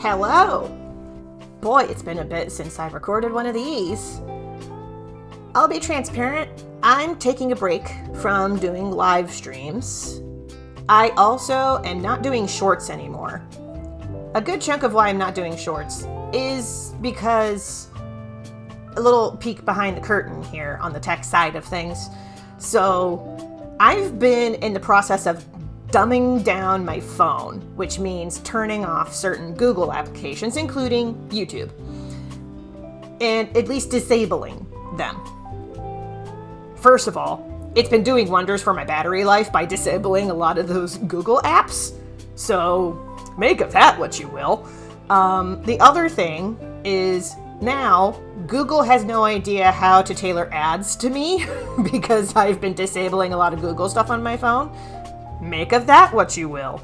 Hello! Boy, it's been a bit since I've recorded one of these. I'll be transparent, I'm taking a break from doing live streams. I also am not doing shorts anymore. A good chunk of why I'm not doing shorts is because a little peek behind the curtain here on the tech side of things. So I've been in the process of dumbing down my phone, which means turning off certain Google applications, including YouTube, and at least disabling them. First of all, it's been doing wonders for my battery life by disabling a lot of those Google apps, so make of that what you will. The other thing is now Google has no idea how to tailor ads to me because I've been disabling a lot of Google stuff on my phone. Make of that what you will.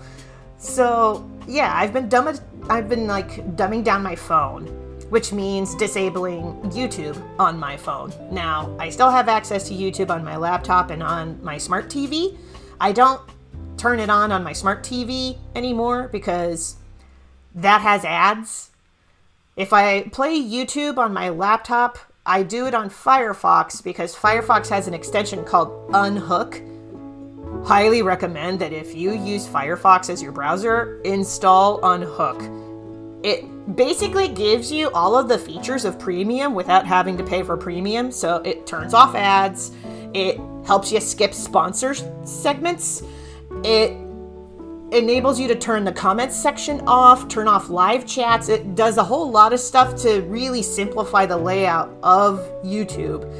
So yeah, I've been dumbing down my phone, which means disabling YouTube on my phone. Now, I still have access to YouTube on my laptop and on my smart TV. I don't turn it on my smart TV anymore because that has ads. If I play YouTube on my laptop, I do it on Firefox because Firefox has an extension called Unhook. Highly recommend that if you use Firefox as your browser, install Unhook. It basically gives you all of the features of premium without having to pay for premium. So it turns off ads. It helps you skip sponsor segments. It enables you to turn the comments section off, turn off live chats. It does a whole lot of stuff to really simplify the layout of YouTube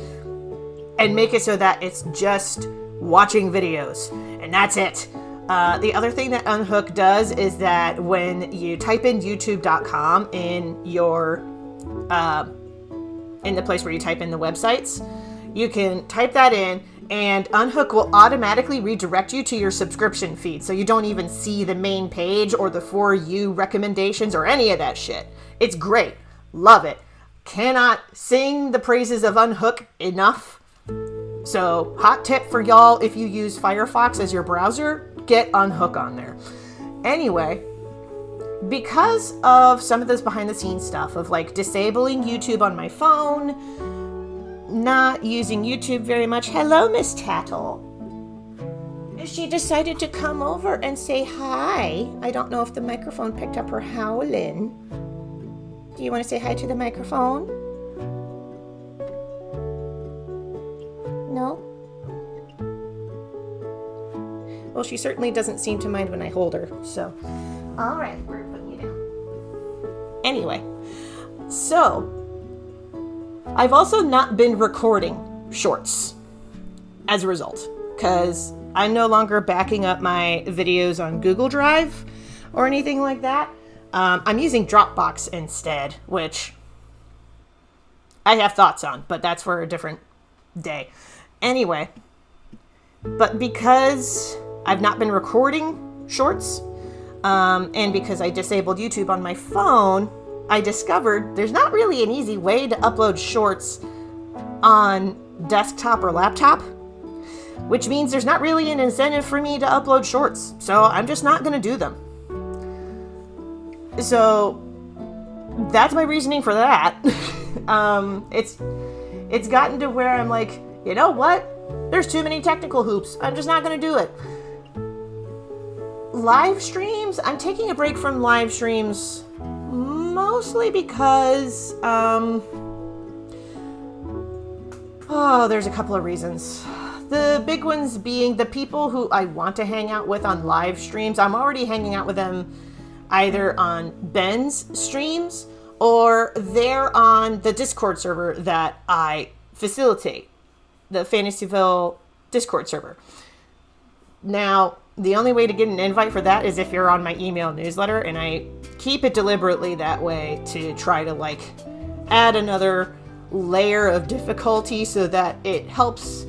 and make it so that it's just watching videos, and that's it. The other thing that Unhook does is that when you type in youtube.com in your in the place where you type in the websites, you can type that in and Unhook will automatically redirect you to your subscription feed, so you don't even see the main page or the For You recommendations or any of that shit. It's great. Love it. Cannot sing the praises of Unhook enough. So, hot tip for y'all, if you use Firefox as your browser, get Unhook on there. Anyway, because of some of this behind the scenes stuff of like disabling YouTube on my phone, not using YouTube very much. Hello, Miss Tattle. She decided to come over and say hi. I don't know if the microphone picked up her howling. Do you want to say hi to the microphone? No? Well, she certainly doesn't seem to mind when I hold her, so. All right, we're putting you down. Anyway, so I've also not been recording shorts as a result, because I'm no longer backing up my videos on Google Drive or anything like that. I'm using Dropbox instead, which I have thoughts on, but that's for a different day. Anyway, but because I've not been recording shorts, and because I disabled YouTube on my phone, I discovered there's not really an easy way to upload shorts on desktop or laptop, which means there's not really an incentive for me to upload shorts, so I'm just not going to do them. So that's my reasoning for that. It's gotten to where I'm like, you know what? There's too many technical hoops. I'm just not going to do it. Live streams? I'm taking a break from live streams mostly because, there's a couple of reasons. The big ones being the people who I want to hang out with on live streams. I'm already hanging out with them either on Ben's streams or they're on the Discord server that I facilitate. The Fantasyville Discord server. Now, the only way to get an invite for that is if you're on my email newsletter, and I keep it deliberately that way to try to like add another layer of difficulty so that it helps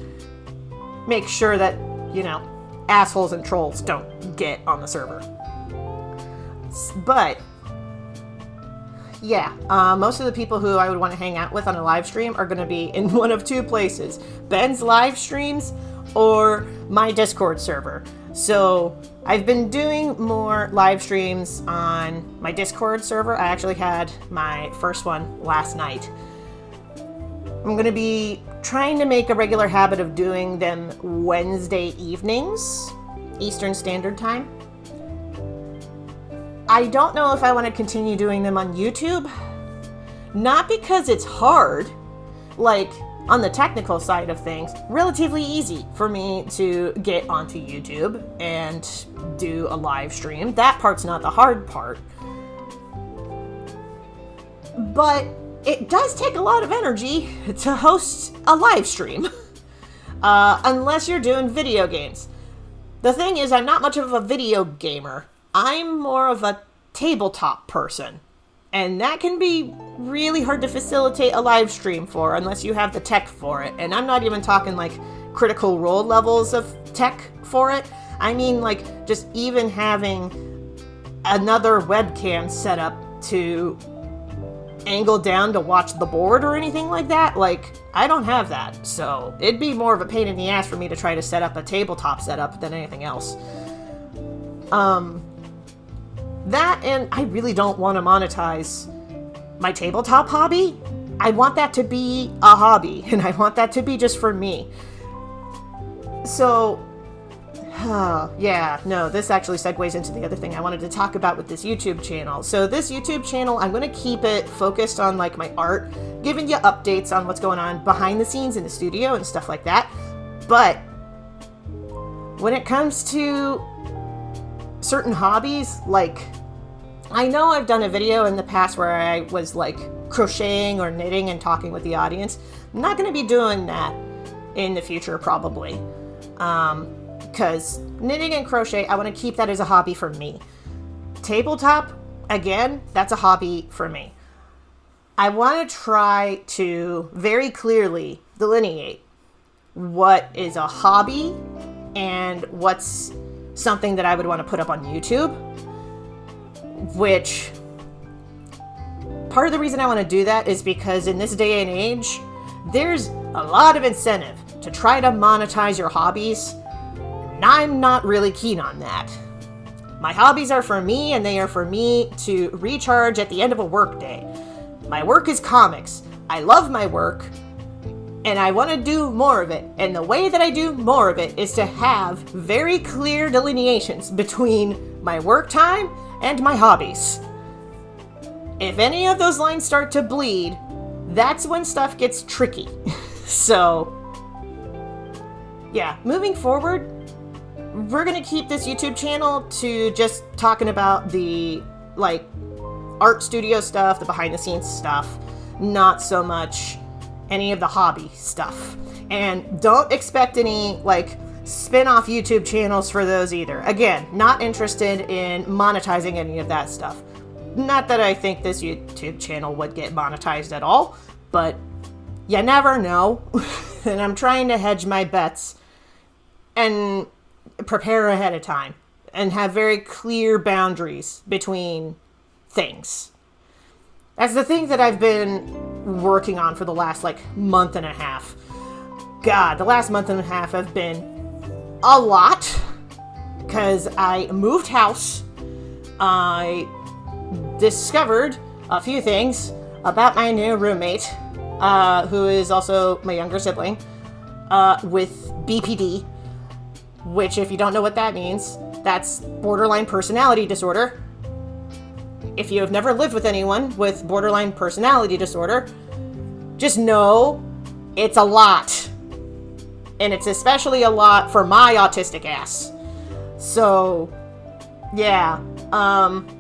make sure that, you know, assholes and trolls don't get on the server. But yeah, most of the people who I would want to hang out with on a live stream are going to be in one of two places. Ben's live streams or my Discord server. So I've been doing more live streams on my Discord server. I actually had my first one last night. I'm going to be trying to make a regular habit of doing them Wednesday evenings, Eastern Standard Time. I don't know if I want to continue doing them on YouTube. Not because it's hard, like on the technical side of things, relatively easy for me to get onto YouTube and do a live stream. That part's not the hard part. But it does take a lot of energy to host a live stream, unless you're doing video games. The thing is, I'm not much of a video gamer. I'm more of a tabletop person. And that can be really hard to facilitate a live stream for unless you have the tech for it. And I'm not even talking like critical role levels of tech for it. I mean like just even having another webcam set up to angle down to watch the board or anything like that. Like, I don't have that. So it'd be more of a pain in the ass for me to try to set up a tabletop setup than anything else. That, and I really don't want to monetize my tabletop hobby. I want that to be a hobby, and I want that to be just for me. So, yeah, no, this actually segues into the other thing I wanted to talk about with this YouTube channel. So this YouTube channel, I'm going to keep it focused on like my art, giving you updates on what's going on behind the scenes in the studio and stuff like that. But when it comes to certain hobbies, like, I know I've done a video in the past where I was like crocheting or knitting and talking with the audience. I'm not going to be doing that in the future, probably. Because knitting and crochet, I want to keep that as a hobby for me. Tabletop, again, that's a hobby for me. I want to try to very clearly delineate what is a hobby and what's something that I would want to put up on YouTube, which part of the reason I want to do that is because in this day and age, there's a lot of incentive to try to monetize your hobbies, and I'm not really keen on that. My hobbies are for me, and they are for me to recharge at the end of a work day. My work is comics. I love my work, and I want to do more of it. And the way that I do more of it is to have very clear delineations between my work time and my hobbies. If any of those lines start to bleed, that's when stuff gets tricky. So, yeah, moving forward, we're going to keep this YouTube channel to just talking about the, like, art studio stuff, the behind the scenes stuff, not so much any of the hobby stuff. And don't expect any, like, spin-off YouTube channels for those either. Again, not interested in monetizing any of that stuff. Not that I think this YouTube channel would get monetized at all, but you never know. And I'm trying to hedge my bets and prepare ahead of time and have very clear boundaries between things. That's the thing that I've been working on for the last, like, month and a half. God, the last month and a half have been a lot, because I moved house. I discovered a few things about my new roommate, who is also my younger sibling, with BPD, which, if you don't know what that means, that's borderline personality disorder. If you have never lived with anyone with borderline personality disorder, just know it's a lot. And it's especially a lot for my autistic ass. So, yeah,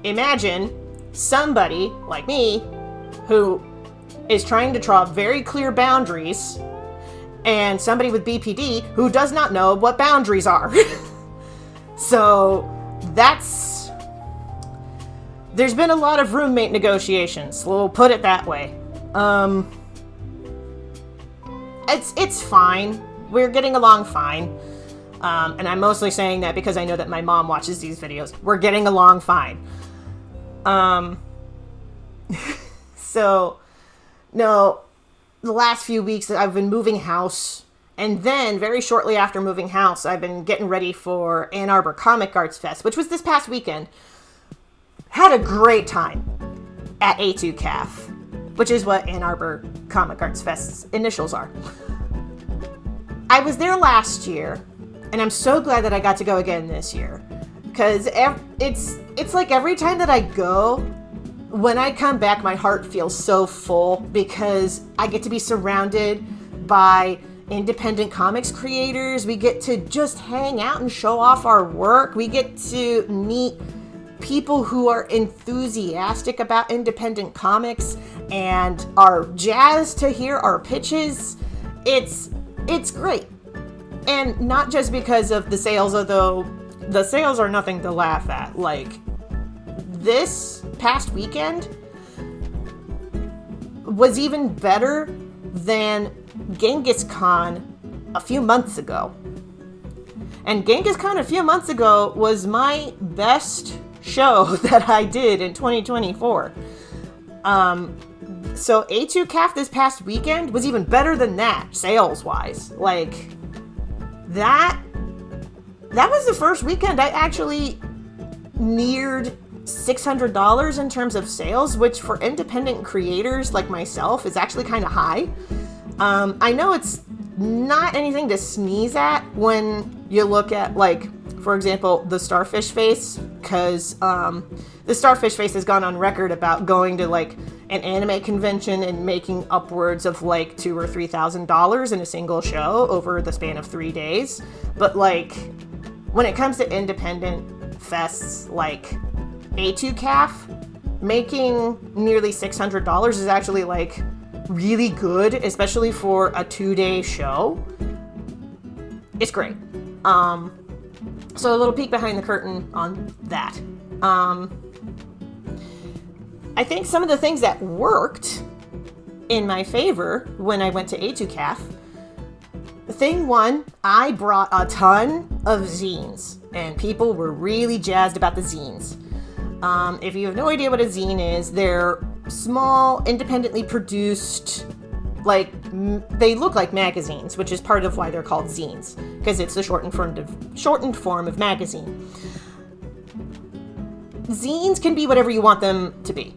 imagine somebody like me who is trying to draw very clear boundaries and somebody with BPD who does not know what boundaries are. So, there's been a lot of roommate negotiations, we'll put it that way. It's fine. We're getting along fine. And I'm mostly saying that because I know that my mom watches these videos. We're getting along fine. So, no, the last few weeks I've been moving house And then very shortly after moving house, I've been getting ready for Ann Arbor Comic Arts Fest, which was this past weekend. Had a great time at A2CAF, which is what Ann Arbor Comic Arts Fest's initials are. I was there last year, and I'm so glad that I got to go again this year. Because it's like every time that I go, when I come back, my heart feels so full because I get to be surrounded by independent comics creators. We get to just hang out and show off our work. We get to meet people who are enthusiastic about independent comics and are jazzed to hear our pitches. It's great. And not just because of the sales, although the sales are nothing to laugh at. Like, this past weekend was even better than Genghis Khan a few months ago. And Genghis Khan a few months ago was my best show that I did in 2024. So A2CAF this past weekend was even better than that, sales-wise. Like, that was the first weekend I actually neared $600 in terms of sales, which for independent creators like myself is actually kind of high. I know it's not anything to sneeze at when you look at, like, for example, the Starfish Face, because the Starfish Face has gone on record about going to, like, an anime convention and making upwards of, like, $2,000 or $3,000 in a single show over the span of 3 days. But, like, when it comes to independent fests like A2CAF, making nearly $600 is actually, like, really good, especially for a 2-day show. It's great. So a little peek behind the curtain on that. I think some of the things that worked in my favor when I went to A2CAF, thing one, I brought a ton of zines, and people were really jazzed about the zines. If you have no idea what a zine is, they're small, independently produced, like, they look like magazines, which is part of why they're called zines, because it's the shortened form of magazine. Zines can be whatever you want them to be.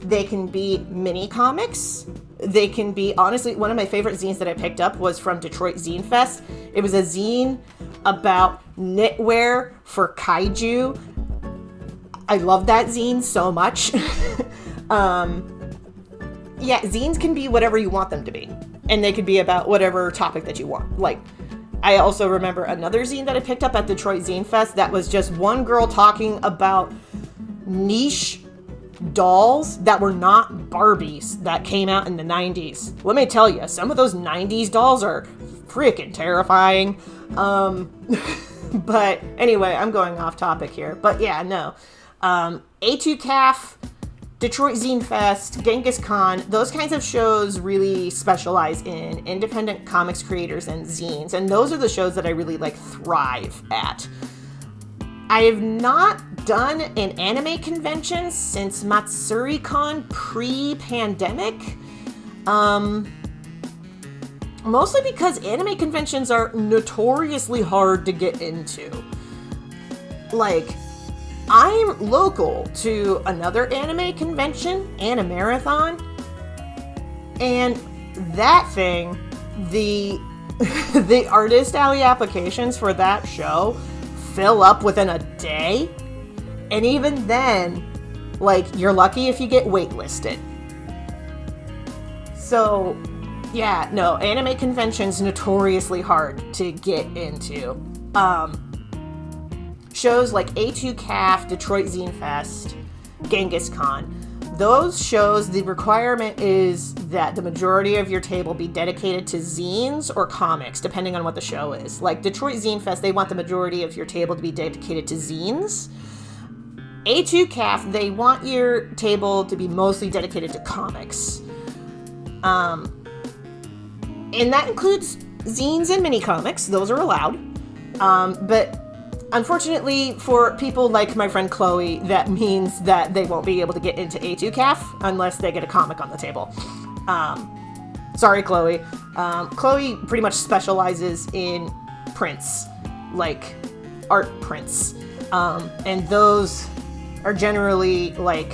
They can be mini comics. They can be, honestly, one of my favorite zines that I picked up was from Detroit Zine Fest. It was a zine about knitwear for kaiju. I love that zine so much. Yeah, zines can be whatever you want them to be. And they could be about whatever topic that you want. Like, I also remember another zine that I picked up at Detroit Zine Fest that was just one girl talking about niche dolls that were not Barbies that came out in the 90s. Let me tell you, some of those 90s dolls are freaking terrifying. But anyway, I'm going off topic here. But yeah, no. A2CAF, Detroit Zine Fest, Genghis Khan, those kinds of shows really specialize in independent comics creators and zines. And those are the shows that I really, like, thrive at. I have not done an anime convention since MatsuriCon pre-pandemic. Mostly because anime conventions are notoriously hard to get into. Like, I'm local to another anime convention, Animarathon, and that thing, the artist alley applications for that show fill up within a day, and even then, like, you're lucky if you get waitlisted. So, yeah, no, anime conventions notoriously hard to get into. Shows like A2CAF, Detroit Zine Fest, Genghis Khan, those shows, the requirement is that the majority of your table be dedicated to zines or comics, depending on what the show is. Like Detroit Zine Fest, they want the majority of your table to be dedicated to zines. A2CAF, they want your table to be mostly dedicated to comics. And that includes zines and mini comics. Those are allowed. But unfortunately for people like my friend Chloe, that means that they won't be able to get into A2CAF unless they get a comic on the table. Sorry, Chloe. Chloe pretty much specializes in prints, like art prints. And those are generally like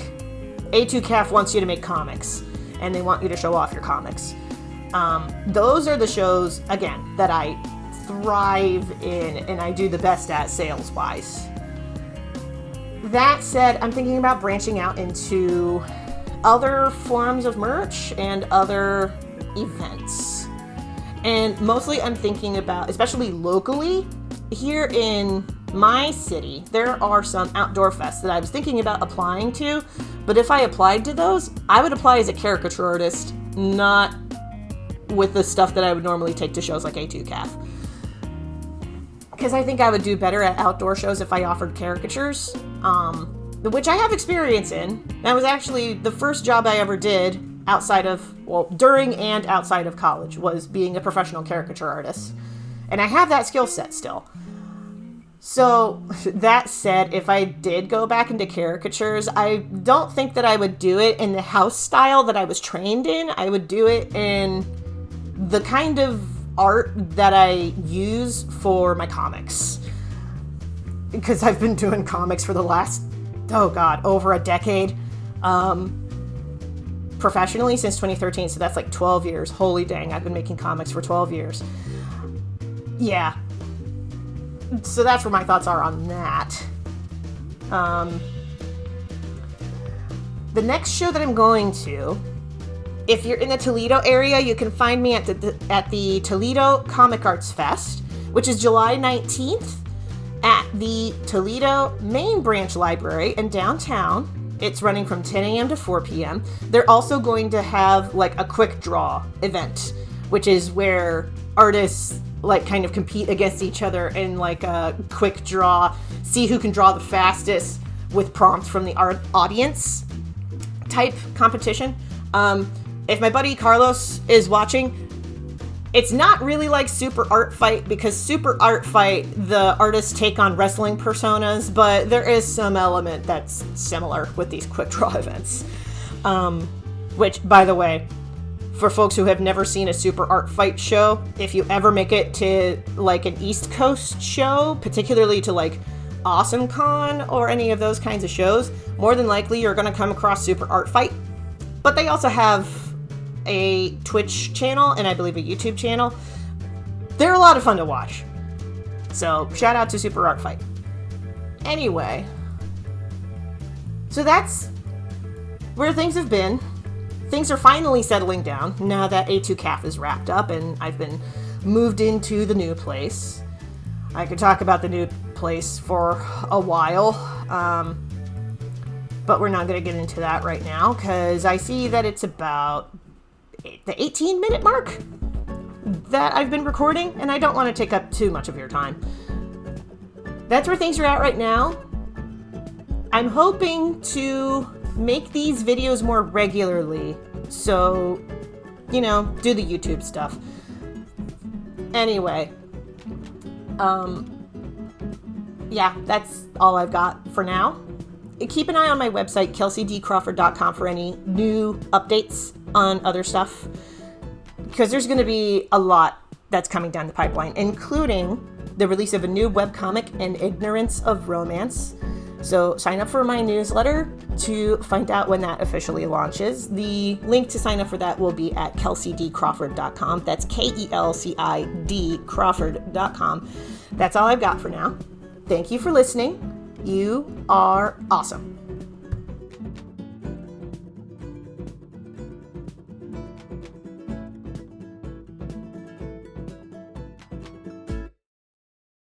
A2CAF wants you to make comics and they want you to show off your comics. Those are the shows, again, that I thrive in and I do the best at sales-wise. That said, I'm thinking about branching out into other forms of merch and other events. And mostly I'm thinking about, especially locally, here in my city, there are some outdoor fests that I was thinking about applying to, but if I applied to those, I would apply as a caricature artist, not with the stuff that I would normally take to shows like A2CAF. Because I think I would do better at outdoor shows if I offered caricatures, which I have experience in. That was actually the first job I ever did during and outside of college, was being a professional caricature artist. And I have that skill set still. So, that said, if I did go back into caricatures, I don't think that I would do it in the house style that I was trained in. I would do it in the kind of art that I use for my comics. Because I've been doing comics for the last, over a decade. Professionally since 2013, so that's like 12 years. Holy dang, I've been making comics for 12 years. Yeah. So that's where my thoughts are on that. The next show that I'm going to, if you're in the Toledo area, you can find me at the Toledo Comic Arts Fest, which is July 19th at the Toledo Main Branch Library in downtown. It's running from 10 a.m. to 4 p.m. They're also going to have like a quick draw event, which is where artists like kind of compete against each other in like a quick draw, see who can draw the fastest with prompts from the audience type competition. If my buddy Carlos is watching, it's not really like Super Art Fight, because Super Art Fight, the artists take on wrestling personas, but there is some element that's similar with these quick draw events. Which, by the way, for folks who have never seen a Super Art Fight show, if you ever make it to like an East Coast show, particularly to like AwesomeCon or any of those kinds of shows, more than likely you're going to come across Super Art Fight. But they also have a Twitch channel and I believe a YouTube channel. They're a lot of fun to watch. So shout out to Super Art Fight. Anyway, so that's where things have been. Things are finally settling down now that A2CAF is wrapped up and I've been moved into the new place. I could talk about the new place for a while, but we're not going to get into that right now because I see that it's about the 18-minute mark that I've been recording, and I don't want to take up too much of your time. That's where things are at right now. I'm hoping to make these videos more regularly, so, do the YouTube stuff. Anyway, yeah, that's all I've got for now. Keep an eye on my website, kelseydcrawford.com, for any new updates on other stuff, because there's going to be a lot that's coming down the pipeline, including the release of a new webcomic, An Ignorance of Romance. So sign up for my newsletter to find out when that officially launches. The link to sign up for that will be at kelseydcrawford.com. That's KELCID Crawford.com. That's all I've got for now. Thank you for listening. You are awesome.